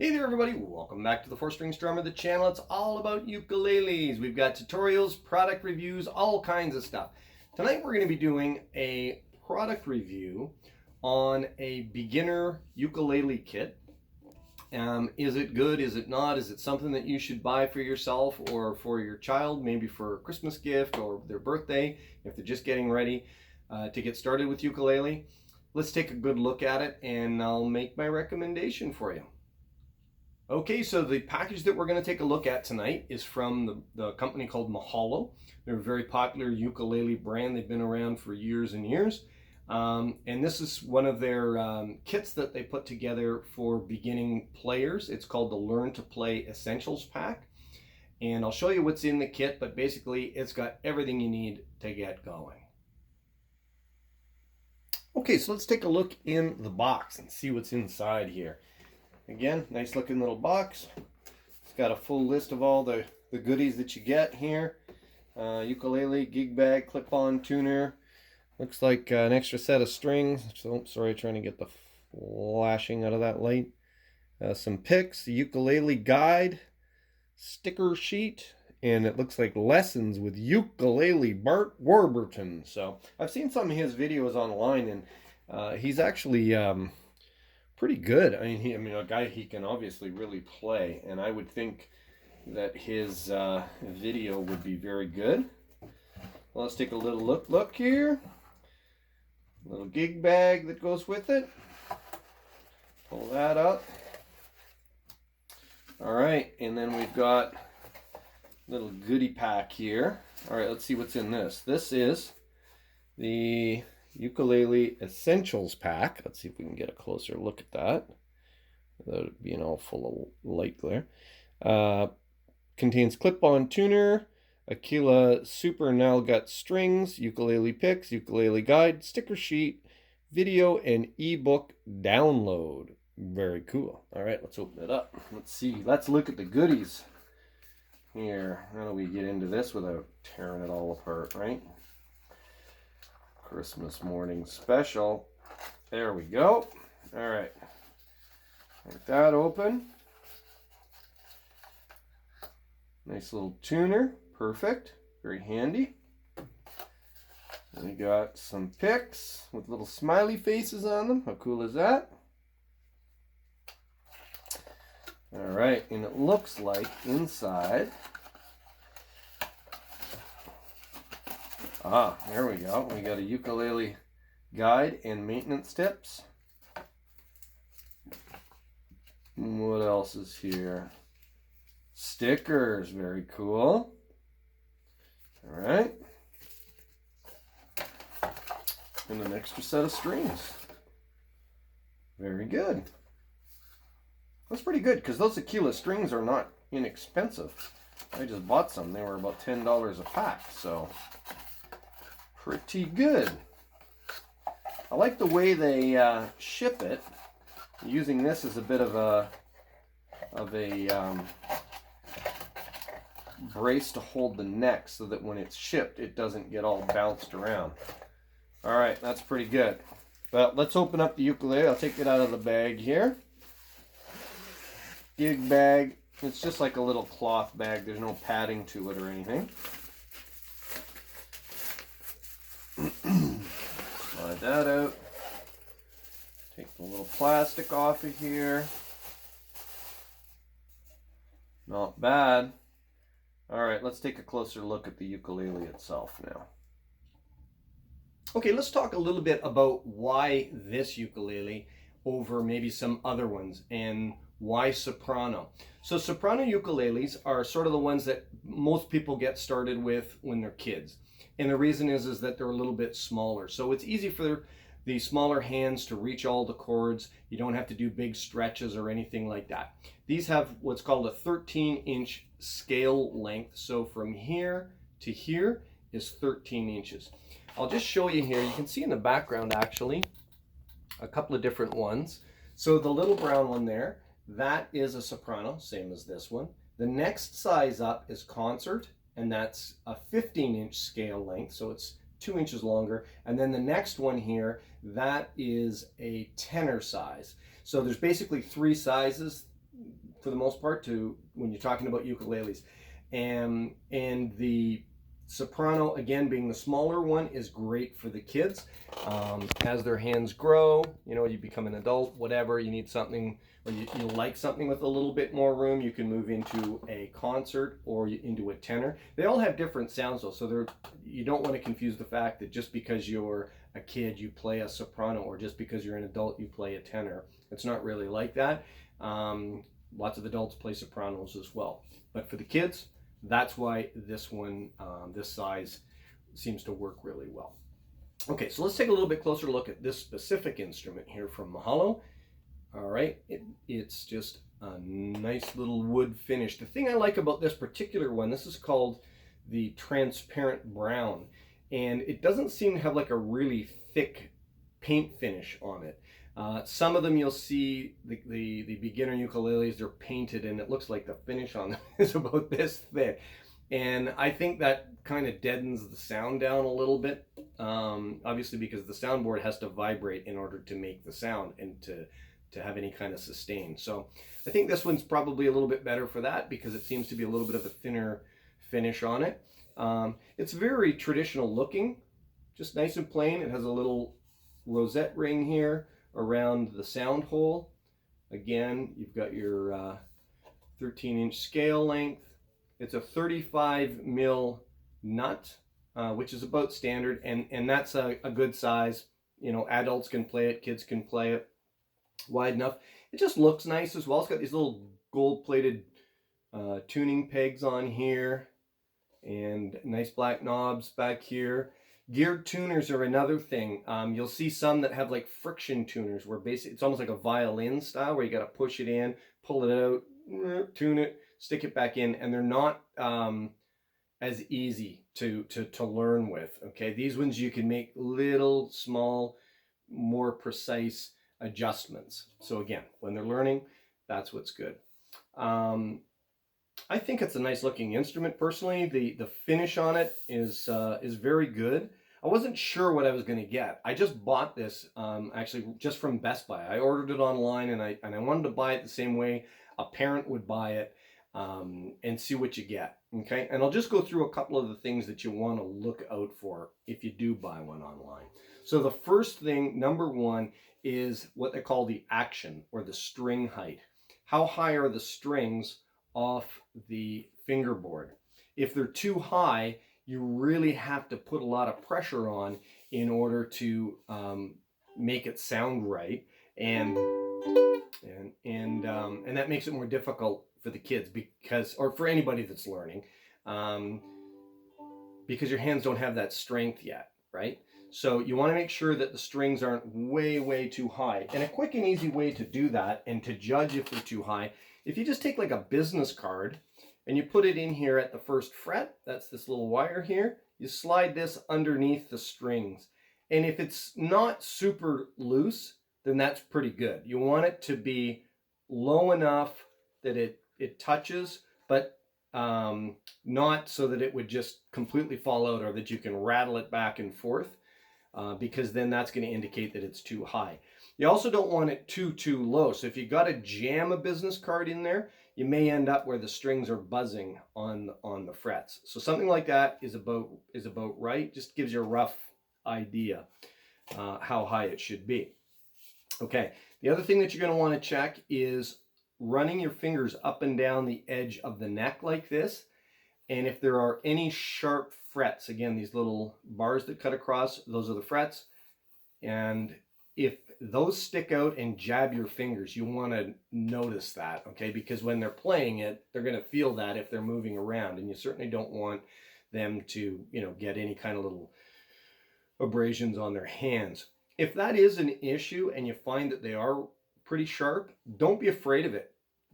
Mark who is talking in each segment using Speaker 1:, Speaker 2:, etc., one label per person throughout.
Speaker 1: Hey there everybody, welcome back to the 4-Strings Drummer, the channel. It's all about ukuleles. We've got tutorials, product reviews, all kinds of stuff. Tonight we're going to be doing a product review on a beginner ukulele kit. Is it good? Is it not? Is it something that you should buy for yourself or for your child, maybe for a Christmas gift or their birthday, if they're just getting ready to get started with ukulele? Let's take a good look at it and I'll make my recommendation for you. Okay, so the package that we're going to take a look at tonight is from the company called Mahalo. They're a very popular ukulele brand. They've been around for years and years. And this is one of their kits that they put together for beginning players. It's called the Learn to Play Essentials Pack. And I'll show you what's in the kit, but basically it's got everything you need to get going. Okay, so let's take a look in the box and see what's inside here. Again, nice looking little box. It's got a full list of all the goodies that you get here. Ukulele, gig bag, clip-on tuner. Looks like an extra set of strings. So, sorry, trying to get the flashing out of that light. Some picks, a ukulele guide, sticker sheet, and it looks like lessons with ukulele Bart Warburton. So I've seen some of his videos online, and he's actually pretty good. I mean, a guy, he can obviously really play, and I would think that his video would be very good. Well, let's take a little look here. Little gig bag that goes with it. Pull that up. All right, and then we've got a little goodie pack here. All right, let's see what's in this. This is the Ukulele Essentials Pack. Let's see if we can get a closer look at that without it being all full of light glare. Contains clip-on tuner, Aquila Super Nalgut strings, ukulele picks, ukulele guide, sticker sheet, video, and ebook download. Very cool. All right, let's open it up. Let's see. Let's look at the goodies here. How do we get into this without tearing it all apart, right? Christmas morning special. There we go. All right. Get that open. Nice little tuner. Perfect. Very handy. We got some picks with little smiley faces on them. How cool is that? All right. And it looks like inside. Ah, there we go. We got a ukulele guide and maintenance tips. What else is here? Stickers, very cool. All right. And an extra set of strings. Very good. That's pretty good because those Aquila strings are not inexpensive. I just bought some. They were about $10 a pack, so pretty good. I like the way they ship it. Using this as a bit of a brace to hold the neck so that when it's shipped it doesn't get all bounced around. All right, that's pretty good. But let's open up the ukulele. I'll take it out of the bag here. Gig bag. It's just like a little cloth bag. There's no padding to it or anything. Slide that out. Take the little plastic off of here. Not bad. All right, let's take a closer look at the ukulele itself now. Okay, let's talk a little bit about why this ukulele over maybe some other ones and why soprano. So soprano ukuleles are sort of the ones that most people get started with when they're kids. And the reason is that they're a little bit smaller. So it's easy for the smaller hands to reach all the chords. You don't have to do big stretches or anything like that. These have what's called a 13-inch scale length. So from here to here is 13 inches. I'll just show you here. You can see in the background actually a couple of different ones. So the little brown one there, that is a soprano, same as this one. The next size up is concert, and that's a 15-inch scale length, so it's 2 inches longer. And then the next one here, that is a tenor size. So there's basically three sizes for the most part to when you're talking about ukuleles. And the soprano, again, being the smaller one, is great for the kids. As their hands grow, you know, you become an adult, whatever, you need something, or you like something with a little bit more room, you can move into a concert or into a tenor. They all have different sounds though, so you don't want to confuse the fact that just because you're a kid you play a soprano, or just because you're an adult you play a tenor. It's not really like that. Lots of adults play sopranos as well, but for the kids, that's why this one, this size, seems to work really well. Okay, so let's take a little bit closer look at this specific instrument here from Mahalo. All right, it's just a nice little wood finish. The thing I like about this particular one, this is called the transparent brown, and it doesn't seem to have like a really thick paint finish on it. Some of them you'll see, the beginner ukuleles, they're painted and it looks like the finish on them is about this thick. And I think that kind of deadens the sound down a little bit, obviously because the soundboard has to vibrate in order to make the sound and to have any kind of sustain. So I think this one's probably a little bit better for that because it seems to be a little bit of a thinner finish on it. It's very traditional looking, just nice and plain. It has a little rosette ring here around the sound hole. Again, you've got your 13-inch scale length. It's a 35 mil nut, which is about standard, and that's a good size. You know, adults can play it, kids can play it. Wide enough. It just looks nice as well. It's got these little gold-plated tuning pegs on here, and nice black knobs back here. Geared tuners are another thing. You'll see some that have like friction tuners where basically it's almost like a violin style where you got to push it in, pull it out, tune it, stick it back in, and they're not as easy to learn with. Okay, these ones you can make little, small, more precise adjustments. So again, when they're learning, that's what's good. I think it's a nice looking instrument personally. The finish on it is very good. I wasn't sure what I was going to get. I just bought this actually just from Best Buy. I ordered it online, and I wanted to buy it the same way a parent would buy it, and see what you get. Okay, and I'll just go through a couple of the things that you want to look out for if you do buy one online. So the first thing, number one, is what they call the action or the string height. How high are the strings off the fingerboard? If they're too high, you really have to put a lot of pressure on in order to make it sound right, and that makes it more difficult for the kids or for anybody that's learning, because your hands don't have that strength yet, right? So you want to make sure that the strings aren't way too high. And a quick and easy way to do that and to judge if they're too high, if you just take like a business card and you put it in here at the first fret, that's this little wire here, you slide this underneath the strings. And if it's not super loose, then that's pretty good. You want it to be low enough that it touches, but not so that it would just completely fall out or that you can rattle it back and forth, because then that's going to indicate that it's too high. You also don't want it too low. So if you got to jam a business card in there, you may end up where the strings are buzzing on the frets. So something like that is about right. Just gives you a rough idea how high it should be. Okay. The other thing that you're going to want to check is running your fingers up and down the edge of the neck like this. And if there are any sharp frets, again, these little bars that cut across, those are the frets. And if those stick out and jab your fingers, you want to notice that, okay? Because when they're playing it, they're going to feel that if they're moving around, and you certainly don't want them to, you know, get any kind of little abrasions on their hands. If that is an issue and you find that they are pretty sharp, don't be afraid of it.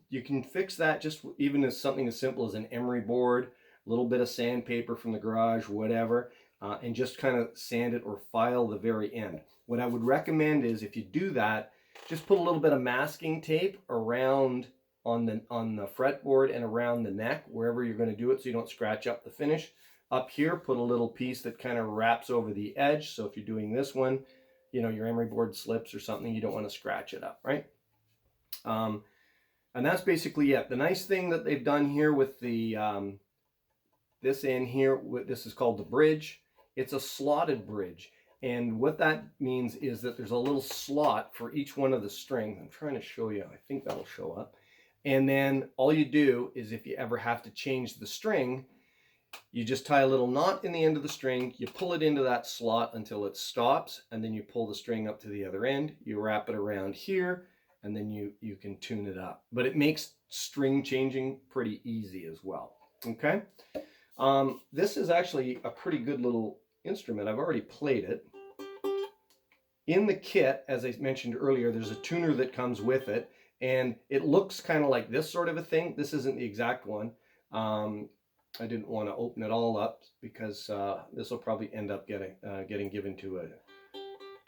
Speaker 1: You can fix that just even as something as simple as an emery board, a little bit of sandpaper from the garage, whatever, and just kind of sand it or file the very end. What I would recommend is if you do that, just put a little bit of masking tape around on the fretboard and around the neck, wherever you're going to do it, so you don't scratch up the finish. Up here, put a little piece that kind of wraps over the edge, so if you're doing this one, you know, your emery board slips or something, you don't want to scratch it up, right? And that's basically it. The nice thing that they've done here with the this end here, this is called the bridge. It's a slotted bridge. And what that means is that there's a little slot for each one of the strings. I'm trying to show you. I think that'll show up. And then all you do is, if you ever have to change the string, you just tie a little knot in the end of the string, you pull it into that slot until it stops, and then you pull the string up to the other end, you wrap it around here, and then you can tune it up. But it makes string changing pretty easy as well. Okay? This is actually a pretty good little instrument. I've already played it. In the kit, as I mentioned earlier, there's a tuner that comes with it, and it looks kind of like this sort of a thing. This isn't the exact one. I didn't want to open it all up because this will probably end up getting given to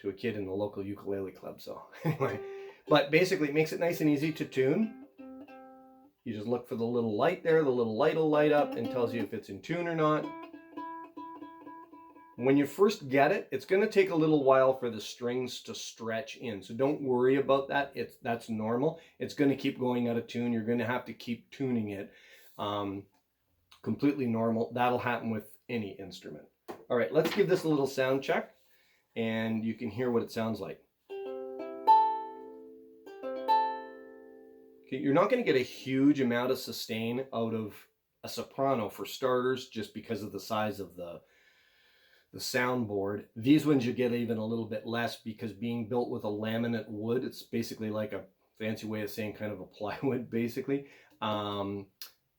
Speaker 1: a kid in the local ukulele club. So anyway, but basically it makes it nice and easy to tune. You just look for the little light there. The little light will light up and tells you if it's in tune or not. When you first get it, it's going to take a little while for the strings to stretch in. So don't worry about that. That's normal. It's going to keep going out of tune. You're going to have to keep tuning it. Completely normal. That'll happen with any instrument. All right, let's give this a little sound check, and you can hear what it sounds like. Okay, you're not going to get a huge amount of sustain out of a soprano for starters, just because of the size of the soundboard. These ones you get even a little bit less, because being built with a laminate wood, it's basically like a fancy way of saying kind of a plywood, basically.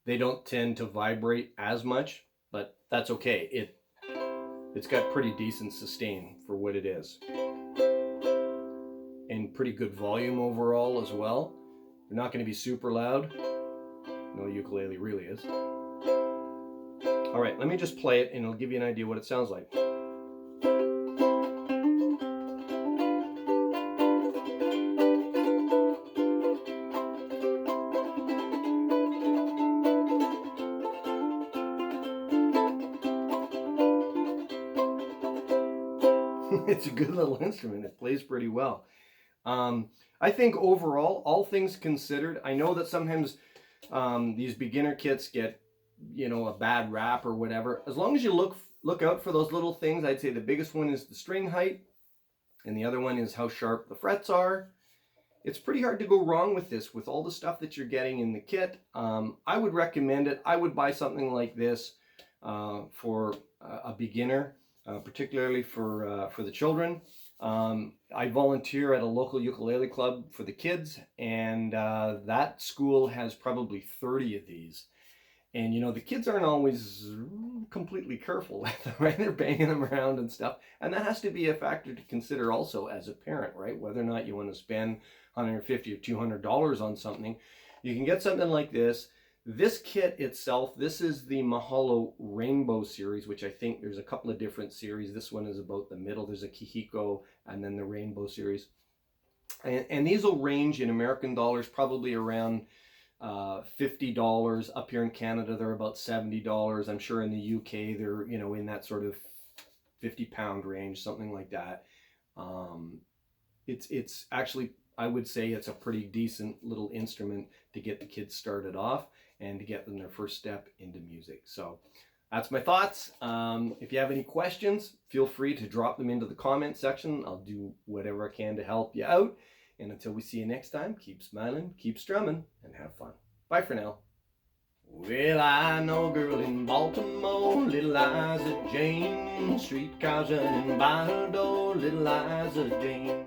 Speaker 1: They don't tend to vibrate as much, but that's okay. It's got pretty decent sustain for what it is. And pretty good volume overall as well. They're not going to be super loud. No ukulele really is. All right, let me just play it and it'll give you an idea what it sounds like. It's a good little instrument. It plays pretty well. I think overall, all things considered, I know that sometimes these beginner kits get, a bad rap or whatever. As long as you look out for those little things, I'd say the biggest one is the string height, and the other one is how sharp the frets are. It's pretty hard to go wrong with this, with all the stuff that you're getting in the kit. I would recommend it. I would buy something like this for a beginner. Particularly for the children. I volunteer at a local ukulele club for the kids, and that school has probably 30 of these. And the kids aren't always completely careful with them, right? They're banging them around and stuff, and that has to be a factor to consider also as a parent, right? Whether or not you want to spend $150 or $200 on something. You can get something like this. This kit itself, this is the Mahalo Rainbow series, which I think there's a couple of different series. This one is about the middle. There's a Kihiko and then the Rainbow series. And these will range in American dollars probably around $50. Up here in Canada, they're about $70. I'm sure in the UK, they're, in that sort of 50-pound range, something like that. It's actually, I would say it's a pretty decent little instrument to get the kids started off and to get them their first step into music. So that's my thoughts. If you have any questions, feel free to drop them into the comment section. I'll do whatever I can to help you out. And until we see you next time, keep smiling, keep strumming, and have fun. Bye for now. Well, I know a girl in Baltimore, little Liza Jane, streetcars running by her door, little Liza Jane.